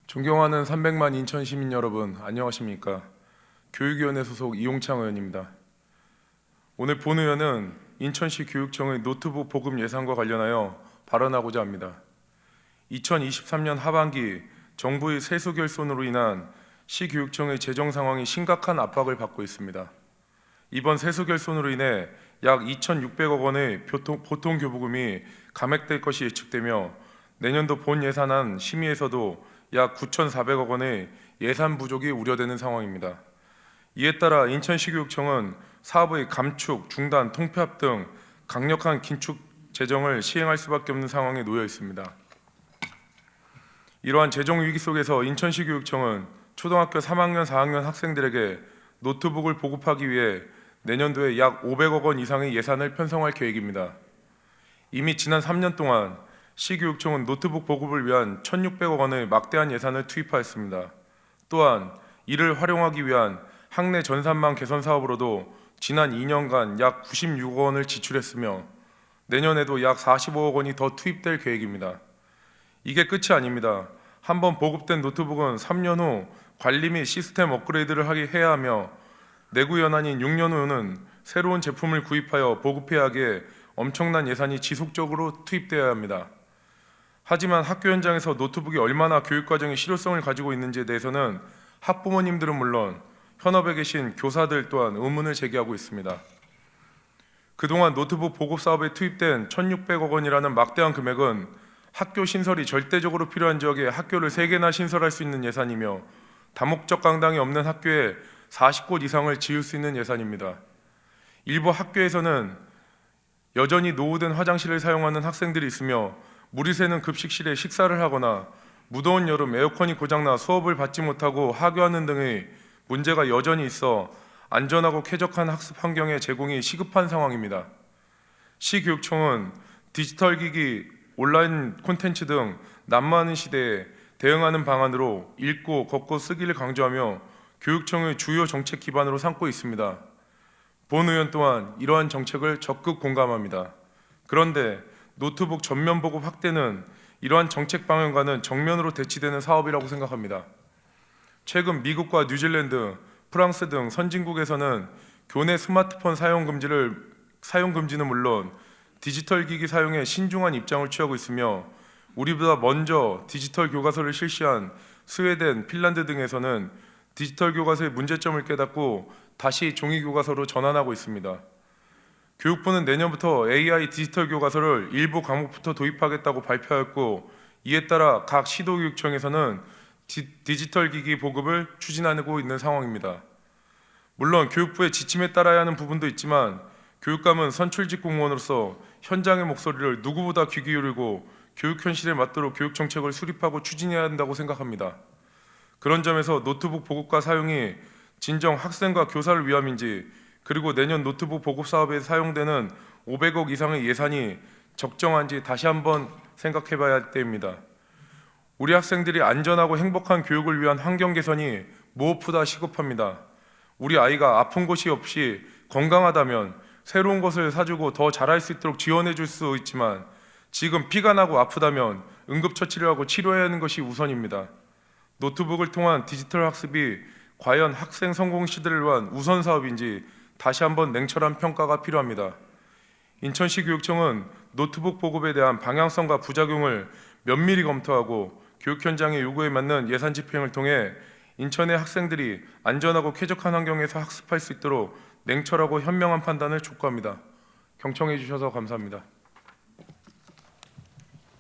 존경하는 300만 인천 시민 여러분, 안녕하십니까? 교육위원회 소속 이용창 의원입니다. 오늘 본 의원은 인천시 교육청의 노트북 보급 예산과 관련하여 발언하고자 합니다. 2023년 하반기 정부의 세수 결손으로 인한 시교육청의 재정 상황이 심각한 압박을 받고 있습니다. 이번 세수 결손으로 인해 약 2,600억 원의 보통 교부금이 감액될 것이 예측되며 내년도 본 예산안 심의에서도 약 9,400억 원의 예산 부족이 우려되는 상황입니다. 이에 따라 인천시교육청은 사업의 감축, 중단, 통폐합 등 강력한 긴축 재정을 시행할 수밖에 없는 상황에 놓여 있습니다. 이러한 재정 위기 속에서 인천시교육청은 초등학교 3학년, 4학년 학생들에게 노트북을 보급하기 위해 내년도에 약 500억 원 이상의 예산을 편성할 계획입니다. 이미 지난 3년 동안 시교육청은 노트북 보급을 위한 1,600억 원의 막대한 예산을 투입하였습니다. 또한 이를 활용하기 위한 학내 전산망 개선 사업으로도 지난 2년간 약 96억 원을 지출했으며 내년에도 약 45억 원이 더 투입될 계획입니다. 이게 끝이 아닙니다. 한번 보급된 노트북은 3년 후 관리 및 시스템 업그레이드를 해야 하며 내구 연한인 6년 후는 새로운 제품을 구입하여 보급해야 하기에 엄청난 예산이 지속적으로 투입되어야 합니다. 하지만 학교 현장에서 노트북이 얼마나 교육과정의 실효성을 가지고 있는지에 대해서는 학부모님들은 물론 현업에 계신 교사들 또한 의문을 제기하고 있습니다. 그동안 노트북 보급 사업에 투입된 1,600억 원이라는 막대한 금액은 학교 신설이 절대적으로 필요한 지역에 학교를 3개나 신설할 수 있는 예산이며 다목적 강당이 없는 학교에 40곳 이상을 지을 수 있는 예산입니다. 일부 학교에서는 여전히 노후된 화장실을 사용하는 학생들이 있으며 물이 새는 급식실에 식사를 하거나 무더운 여름 에어컨이 고장나 수업을 받지 못하고 하교하는 등의 문제가 여전히 있어 안전하고 쾌적한 학습 환경의 제공이 시급한 상황입니다. 시교육청은 디지털 기기, 온라인 콘텐츠 등 난무하는 시대에 대응하는 방안으로 읽고 걷고 쓰기를 강조하며 교육청의 주요 정책 기반으로 삼고 있습니다. 본 의원 또한 이러한 정책을 적극 공감합니다. 그런데 노트북 전면 보급 확대는 이러한 정책 방향과는 정면으로 대치되는 사업이라고 생각합니다. 최근 미국과 뉴질랜드, 프랑스 등 선진국에서는 교내 스마트폰 사용 금지는 물론 디지털 기기 사용에 신중한 입장을 취하고 있으며 우리보다 먼저 디지털 교과서를 실시한 스웨덴, 핀란드 등에서는 디지털 교과서의 문제점을 깨닫고 다시 종이 교과서로 전환하고 있습니다. 교육부는 내년부터 AI 디지털 교과서를 일부 과목부터 도입하겠다고 발표하였고 이에 따라 각 시도교육청에서는 디지털 기기 보급을 추진하고 있는 상황입니다. 물론 교육부의 지침에 따라야 하는 부분도 있지만 교육감은 선출직 공무원으로서 현장의 목소리를 누구보다 귀 기울이고 교육 현실에 맞도록 교육 정책을 수립하고 추진해야 한다고 생각합니다. 그런 점에서 노트북 보급과 사용이 진정 학생과 교사를 위함인지 그리고 내년 노트북 보급 사업에 사용되는 500억 이상의 예산이 적정한지 다시 한번 생각해 봐야 할 때입니다. 우리 학생들이 안전하고 행복한 교육을 위한 환경 개선이 무엇보다 시급합니다. 우리 아이가 아픈 곳이 없이 건강하다면 새로운 것을 사주고 더 잘할 수 있도록 지원해 줄 수 있지만 지금 피가 나고 아프다면 응급처치를 하고 치료해야 하는 것이 우선입니다. 노트북을 통한 디지털 학습이 과연 학생 성공 시대를 위한 우선 사업인지 다시 한번 냉철한 평가가 필요합니다. 인천시 교육청은 노트북 보급에 대한 방향성과 부작용을 면밀히 검토하고 교육 현장의 요구에 맞는 예산 집행을 통해 인천의 학생들이 안전하고 쾌적한 환경에서 학습할 수 있도록 냉철하고 현명한 판단을 촉구합니다. 경청해 주셔서 감사합니다.